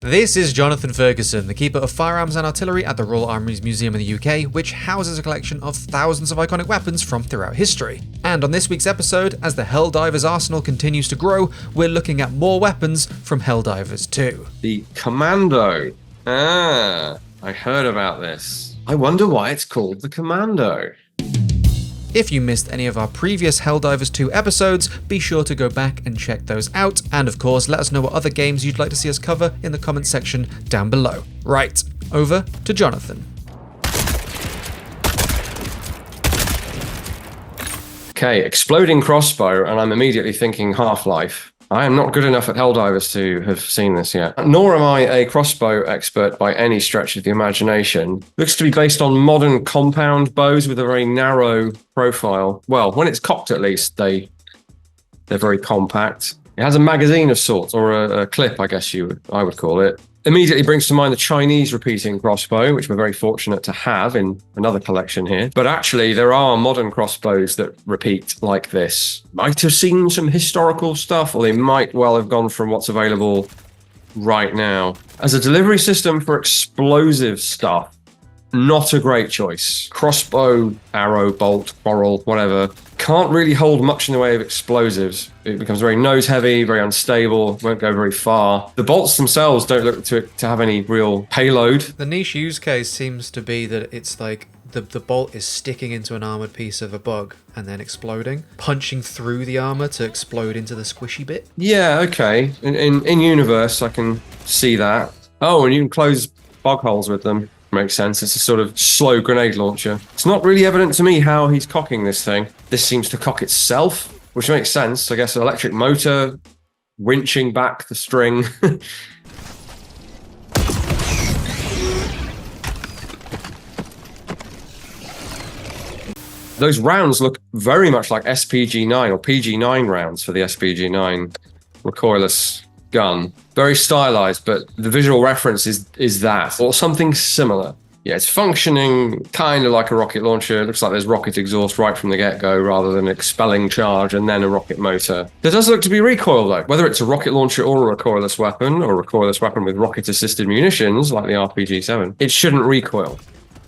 This is Jonathan Ferguson, the Keeper of Firearms and Artillery at the Royal Armouries Museum in the UK, which houses a collection of thousands of iconic weapons from throughout history. And on this week's episode, as the Helldivers arsenal continues to grow, we're looking at more weapons from Helldivers 2. The Commando. I heard about this. I wonder why it's called the Commando. If you missed any of our previous Helldivers 2 episodes, be sure to go back and check those out, and of course let us know what other games you'd like to see us cover in the comments section down below. Right, over to Jonathan. Okay, exploding crossbow, and I'm immediately thinking Half-Life. I am not good enough at Helldivers to have seen this yet. Nor am I a crossbow expert by any stretch of the imagination. Looks to be based on modern compound bows with a very narrow profile. Well, when it's cocked at least, they're very compact. It has a magazine of sorts, or a clip, I guess I would call it. Immediately brings to mind the Chinese repeating crossbow, which we're very fortunate to have in another collection here. But actually, there are modern crossbows that repeat like this. Might have seen some historical stuff, or they might well have gone from what's available right now. As a delivery system for explosive stuff, not a great choice. Crossbow, arrow, bolt, quarrel, whatever, can't really hold much in the way of explosives. It becomes very nose heavy, very unstable, won't go very far. The bolts themselves don't look to have any real payload. The niche use case seems to be that it's like the bolt is sticking into an armored piece of a bug and then exploding, punching through the armor to explode into the squishy bit. Yeah, okay. In universe, I can see that. Oh, and you can close bug holes with them. Makes sense. It's a sort of slow grenade launcher. It's not really evident to me how he's cocking this thing. This seems to cock itself, which makes sense. I guess an electric motor winching back the string. Those rounds look very much like SPG-9 or PG-9 rounds for the SPG-9 recoilless gun. Very stylized, but the visual reference is that, or something similar. Yeah, it's functioning kind of like a rocket launcher. It looks like there's rocket exhaust right from the get-go rather than expelling charge and then a rocket motor. There does look to be recoil though. Whether it's a rocket launcher or a recoilless weapon, or a recoilless weapon with rocket-assisted munitions like the RPG-7, it shouldn't recoil.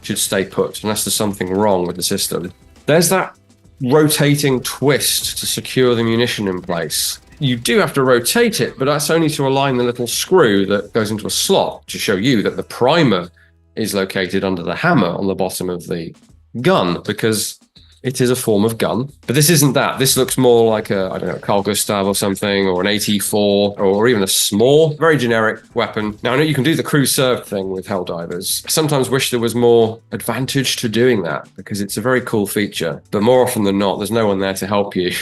It should stay put unless there's something wrong with the system. There's that rotating twist to secure the munition in place. You do have to rotate it, but that's only to align the little screw that goes into a slot to show you that the primer is located under the hammer on the bottom of the gun, because it is a form of gun. But this isn't that. This looks more like a, I don't know, Carl Gustav or something, or an AT-4, or even a small, very generic weapon. Now, I know you can do the crew served thing with Helldivers. I sometimes wish there was more advantage to doing that, because it's a very cool feature. But more often than not, there's no one there to help you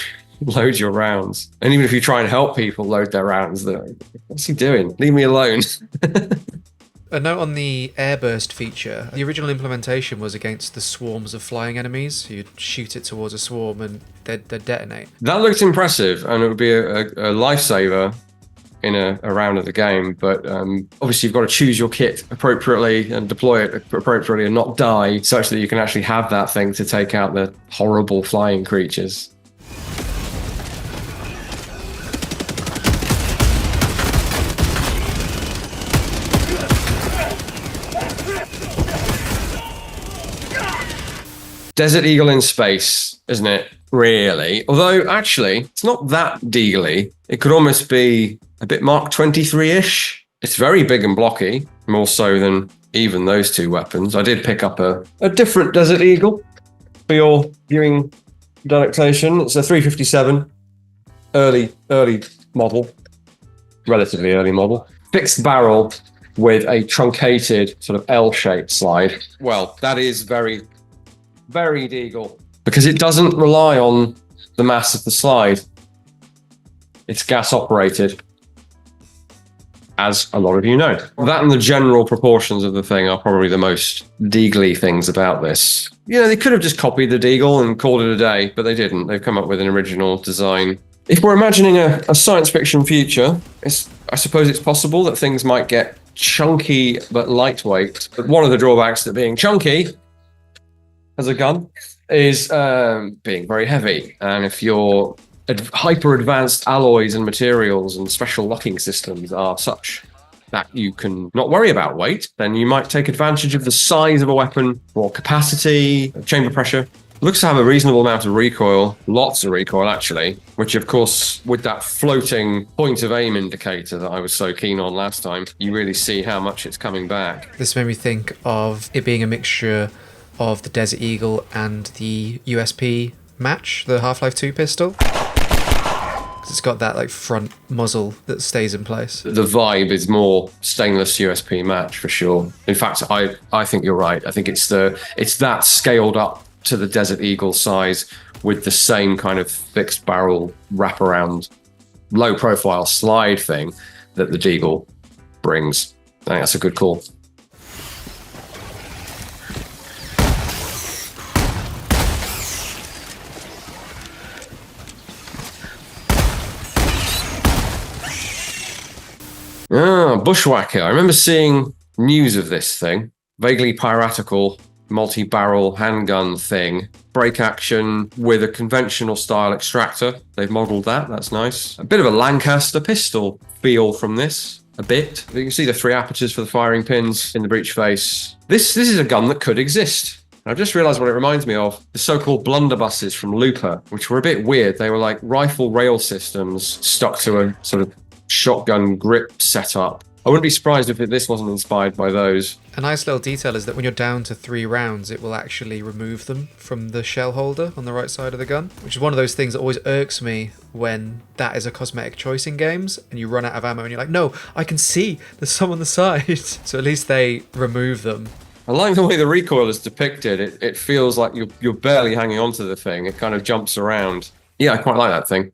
load your rounds. And even if you try and help people load their rounds, they're like, what's he doing? Leave me alone. A note on the Airburst feature. The original implementation was against the swarms of flying enemies. You'd shoot it towards a swarm and they'd detonate. That looked impressive, and it would be a lifesaver in a round of the game, but obviously you've got to choose your kit appropriately and deploy it appropriately and not die, such that you can actually have that thing to take out the horrible flying creatures. Desert Eagle in space, isn't it? Really? Although, actually, it's not that deagly. It could almost be a bit Mark 23-ish. It's very big and blocky, more so than even those two weapons. I did pick up a different Desert Eagle for your viewing delectation. It's a 357, early model, relatively early model. Fixed barrel with a truncated sort of L-shaped slide. Well, that is very deagle, because it doesn't rely on the mass of the slide. It's gas operated, as a lot of you know. That and the general proportions of the thing are probably the most deagly things about this. You know, they could have just copied the Deagle and called it a day, but they didn't. They've come up with an original design. If we're imagining a science fiction future, I suppose it's possible that things might get chunky but lightweight. But one of the drawbacks to being chunky as a gun is being very heavy. And if your hyper advanced alloys and materials and special locking systems are such that you can not worry about weight, then you might take advantage of the size of a weapon or capacity, chamber pressure. Looks to have a reasonable amount of recoil, lots of recoil actually, which of course, with that floating point of aim indicator that I was so keen on last time, you really see how much it's coming back. This made me think of it being a mixture of the Desert Eagle and the USP match, the Half-Life 2 pistol. It's got that like front muzzle that stays in place. The vibe is more stainless USP match for sure. In fact, I think you're right. I think it's that scaled up to the Desert Eagle size with the same kind of fixed barrel wraparound, low profile slide thing that the Deagle brings. I think that's a good call. Bushwhacker. I remember seeing news of this thing. Vaguely piratical, multi-barrel handgun thing. Break action with a conventional style extractor. They've modelled that. That's nice. A bit of a Lancaster pistol feel from this. A bit. You can see the 3 apertures for the firing pins in the breech face. This is a gun that could exist. I've just realised what it reminds me of. The so-called blunderbusses from Looper, which were a bit weird. They were like rifle rail systems stuck to a sort of shotgun grip setup. I wouldn't be surprised if this wasn't inspired by those. A nice little detail is that when you're down to 3 rounds, it will actually remove them from the shell holder on the right side of the gun, which is one of those things that always irks me when that is a cosmetic choice in games and you run out of ammo and you're like, no, I can see there's some on the side. So at least they remove them. I like the way the recoil is depicted. It feels like you're barely hanging on to the thing. It kind of jumps around. Yeah, I quite like that thing.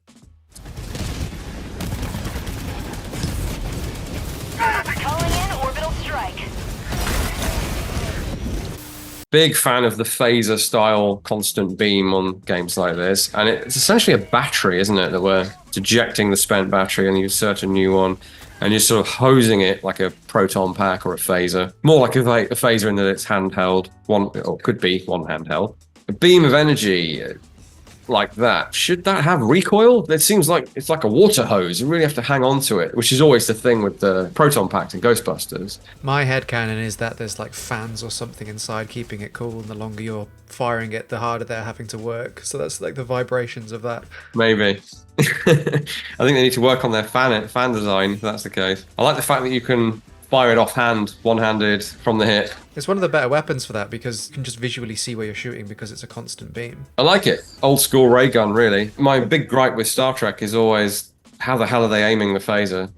Big fan of the phaser style constant beam on games like this. And it's essentially a battery, isn't it? That we're ejecting the spent battery and you insert a new one and you're sort of hosing it like a proton pack or a phaser. More like a phaser in that it's handheld, or could be one handheld. A beam of energy like that, should that have recoil? It seems like it's like a water hose. You really have to hang on to it, which is always the thing with the proton packs in Ghostbusters. My headcanon is that there's like fans or something inside keeping it cool, and the longer you're firing it, the harder they're having to work. So that's like the vibrations of that. Maybe. I think they need to work on their fan design if that's the case. I like the fact that you can fire it offhand, one-handed, from the hip. It's one of the better weapons for that because you can just visually see where you're shooting because it's a constant beam. I like it. Old school ray gun, really. My big gripe with Star Trek is always, how the hell are they aiming the phaser?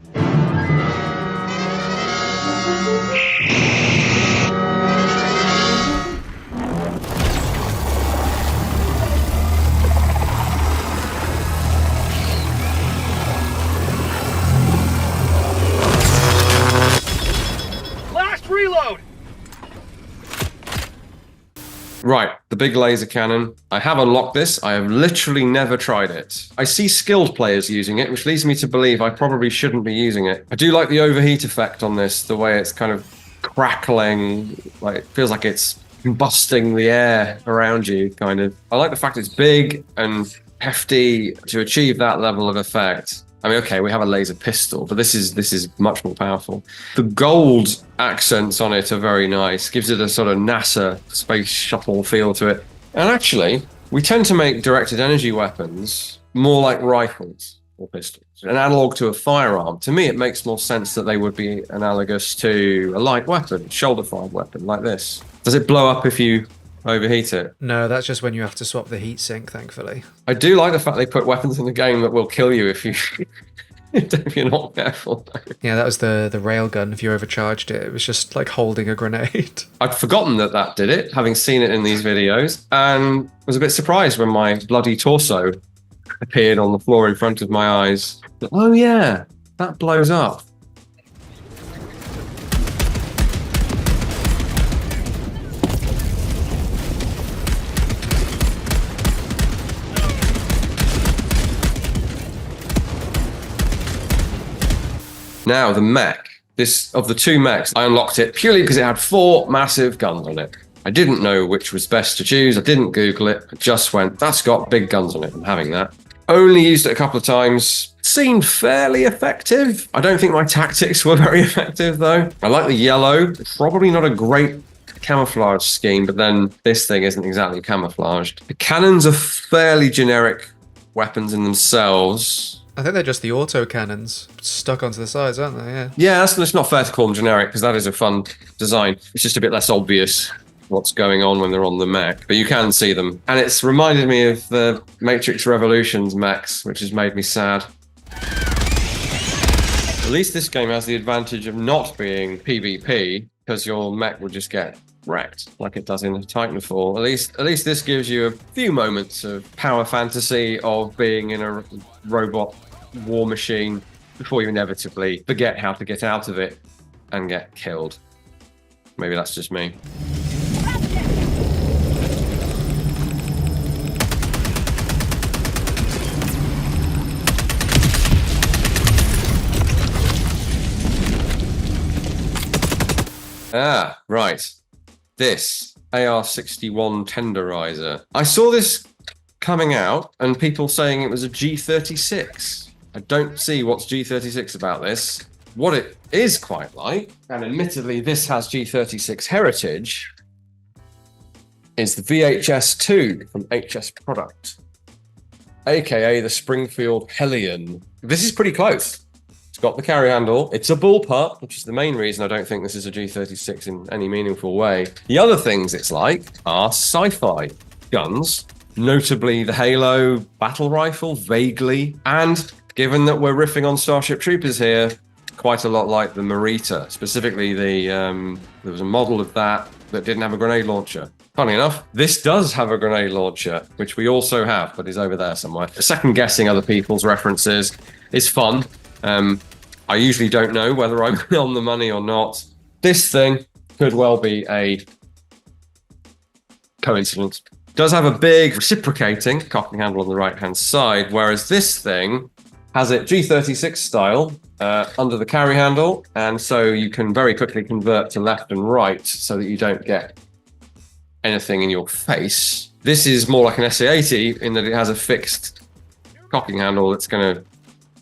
Right, the big laser cannon. I have unlocked this. I have literally never tried it. I see skilled players using it, which leads me to believe I probably shouldn't be using it. I do like the overheat effect on this, the way it's kind of crackling, like it feels like it's combusting the air around you, kind of. I like the fact it's big and hefty to achieve that level of effect. I mean, okay, we have a laser pistol, but this is much more powerful. The gold accents on it are very nice. Gives it a sort of NASA space shuttle feel to it. And actually, we tend to make directed energy weapons more like rifles or pistols. An analog to a firearm. To me, it makes more sense that they would be analogous to a light weapon, shoulder-fired weapon like this. Does it blow up if you overheat it? No, that's just when you have to swap the heatsink, thankfully. I do like the fact they put weapons in the game that will kill you if you're not careful. Yeah, that was the railgun. If you overcharged it, it was just like holding a grenade. I'd forgotten that did it, having seen it in these videos, and was a bit surprised when my bloody torso appeared on the floor in front of my eyes. Oh yeah, that blows up. Now, the mech. This, of the 2 mechs, I unlocked it purely because it had 4 massive guns on it. I didn't know which was best to choose. I didn't Google it. I just went, that's got big guns on it. I'm having that. Only used it a couple of times. Seemed fairly effective. I don't think my tactics were very effective though. I like the yellow. Probably not a great camouflage scheme, but then this thing isn't exactly camouflaged. The cannons are fairly generic weapons in themselves. I think they're just the auto cannons stuck onto the sides, aren't they? Yeah. Yeah, that's not fair to call them generic because that is a fun design. It's just a bit less obvious what's going on when they're on the mech, but you can see them. And it's reminded me of the Matrix Revolutions mechs, which has made me sad. At least this game has the advantage of not being PvP because your mech will just get wrecked like it does in Titanfall. At least this gives you a few moments of power fantasy of being in a robot war machine before you inevitably forget how to get out of it and get killed. Maybe that's just me. Ah, right. This AR-61 Tenderizer. I saw this coming out and people saying it was a G36. I don't see what's G36 about this. What it is quite like, and admittedly this has G36 heritage, is the VHS-2 from HS Product, aka the Springfield Hellion. This is pretty close. It's got the carry handle. It's a bullpup, which is the main reason I don't think this is a G36 in any meaningful way. The other things it's like are sci-fi guns, notably the Halo battle rifle, vaguely, and given that we're riffing on Starship Troopers here, quite a lot like the Marita. Specifically, there was a model of that didn't have a grenade launcher. Funny enough, this does have a grenade launcher, which we also have, but is over there somewhere. Second guessing other people's references is fun. I usually don't know whether I'm on the money or not. This thing could well be a coincidence. It does have a big reciprocating cocking handle on the right-hand side, whereas this thing has it G36 style under the carry handle, and so you can very quickly convert to left and right so that you don't get anything in your face. This is more like an SA-80 in that it has a fixed cocking handle that's going to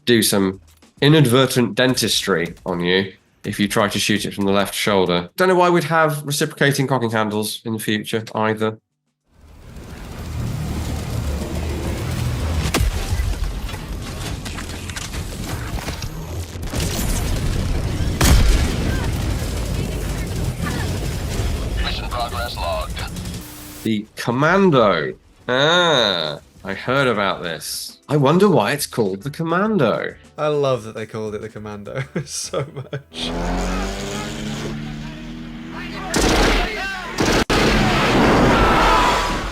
do some inadvertent dentistry on you if you try to shoot it from the left shoulder. Don't know why we'd have reciprocating cocking handles in the future either. Mission progress logged. The Commando. Ah, I heard about this. I wonder why it's called the Commando. I love that they called it the Commando so much.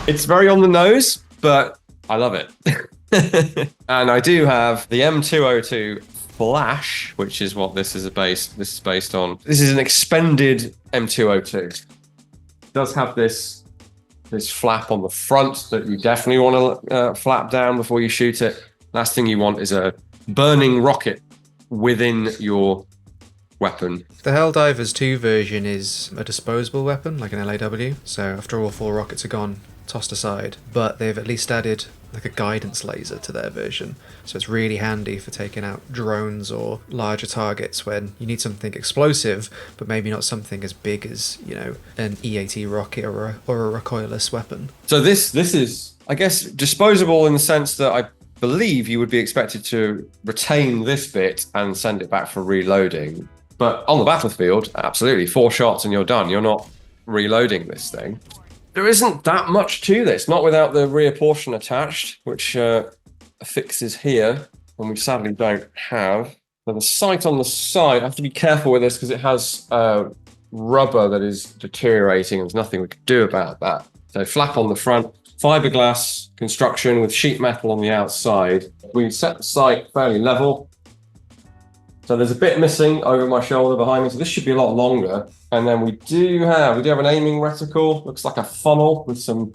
It's very on the nose, but I love it. And I do have the M202 Flash, which is what this is based on. This is an expended M202. It does have this flap on the front that you definitely want to flap down before you shoot it. Last thing you want is a burning rocket within your weapon. The Helldivers 2 version is a disposable weapon, like an LAW, so after all 4 rockets are gone, tossed aside, but they've at least added like a guidance laser to their version, so it's really handy for taking out drones or larger targets when you need something explosive, but maybe not something as big as, you know, an E-AT rocket or a recoilless weapon. So this is, I guess, disposable in the sense that I believe you would be expected to retain this bit and send it back for reloading. But on the battlefield, absolutely, 4 shots and you're done. You're not reloading this thing. There isn't that much to this, not without the rear portion attached, which affixes here, and we sadly don't have. Now the sight on the side, I have to be careful with this because it has rubber that is deteriorating and there's nothing we can do about that. So flap on the front, fiberglass construction with sheet metal on the outside. We set the sight fairly level. So there's a bit missing over my shoulder behind me, so this should be a lot longer. And then we do have an aiming reticle, looks like a funnel with some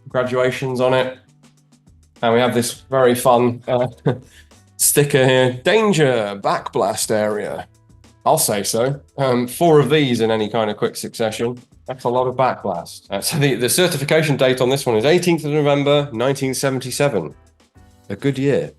graduations on it. And we have this very fun sticker here, danger, backblast area. I'll say so. 4 of these in any kind of quick succession. That's a lot of backblast. So the certification date on this one is 18th of November, 1977. a good year.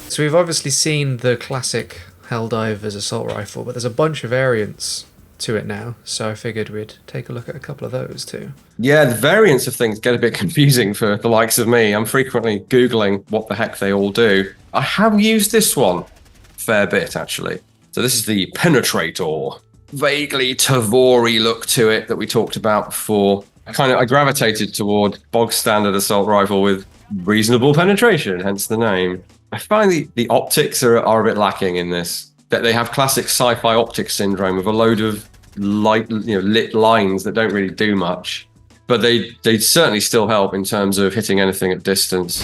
So we've obviously seen the classic Helldivers assault rifle, but there's a bunch of variants to it now, so I figured we'd take a look at a couple of those too. Yeah, the variants of things get a bit confusing for the likes of me. I'm frequently Googling what the heck they all do. I have used this one a fair bit, actually. So this is the Penetrator. Vaguely Tavori look to it that we talked about before. I gravitated toward bog standard assault rifle with reasonable penetration, hence the name. I find the optics are a bit lacking in this. That they have classic sci-fi optics syndrome of a load of lit lines that don't really do much, but they certainly still help in terms of hitting anything at distance.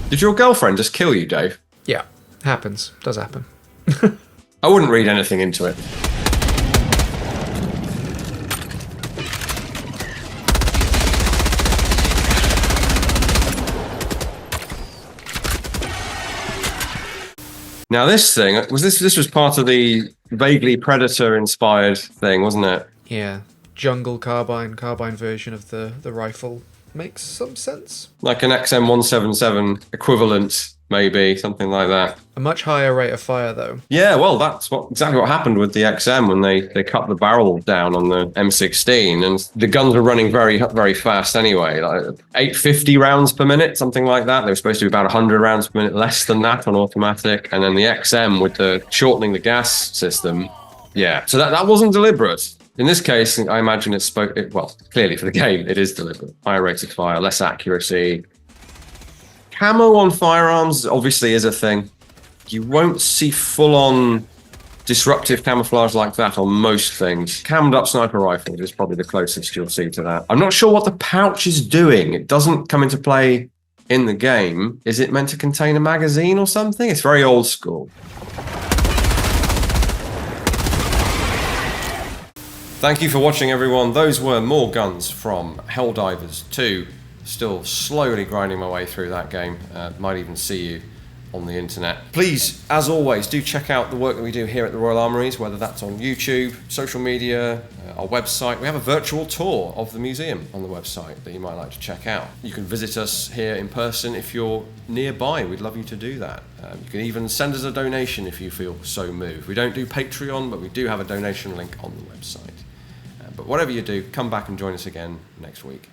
Did your girlfriend just kill you, Dave? Yeah, happens. Does happen. I wouldn't read anything into it. Now this thing, this was part of the vaguely Predator-inspired thing, wasn't it? Yeah, jungle carbine version of the rifle. Makes some sense. Like an XM177 equivalent, maybe, something like that. A much higher rate of fire, though. Yeah, well, that's exactly what happened with the XM when they cut the barrel down on the M16, and the guns were running very, very fast anyway, like 850 rounds per minute, something like that. They were supposed to be about 100 rounds per minute, less than that on automatic, and then the XM with the shortening the gas system. Yeah, so that wasn't deliberate. In this case, I imagine well, clearly for the game, it is deliberate. Higher rate of fire, less accuracy. Camo on firearms obviously is a thing. You won't see full-on disruptive camouflage like that on most things. Cammed up sniper rifles is probably the closest you'll see to that. I'm not sure what the pouch is doing. It doesn't come into play in the game. Is it meant to contain a magazine or something? It's very old school. Thank you for watching, everyone. Those were more guns from Helldivers 2. Still slowly grinding my way through that game. Might even see you on the internet. Please, as always, do check out the work that we do here at the Royal Armouries, whether that's on YouTube, social media, our website. We have a virtual tour of the museum on the website that you might like to check out. You can visit us here in person if you're nearby. We'd love you to do that. You can even send us a donation if you feel so moved. We don't do Patreon, but we do have a donation link on the website. But whatever you do, come back and join us again next week.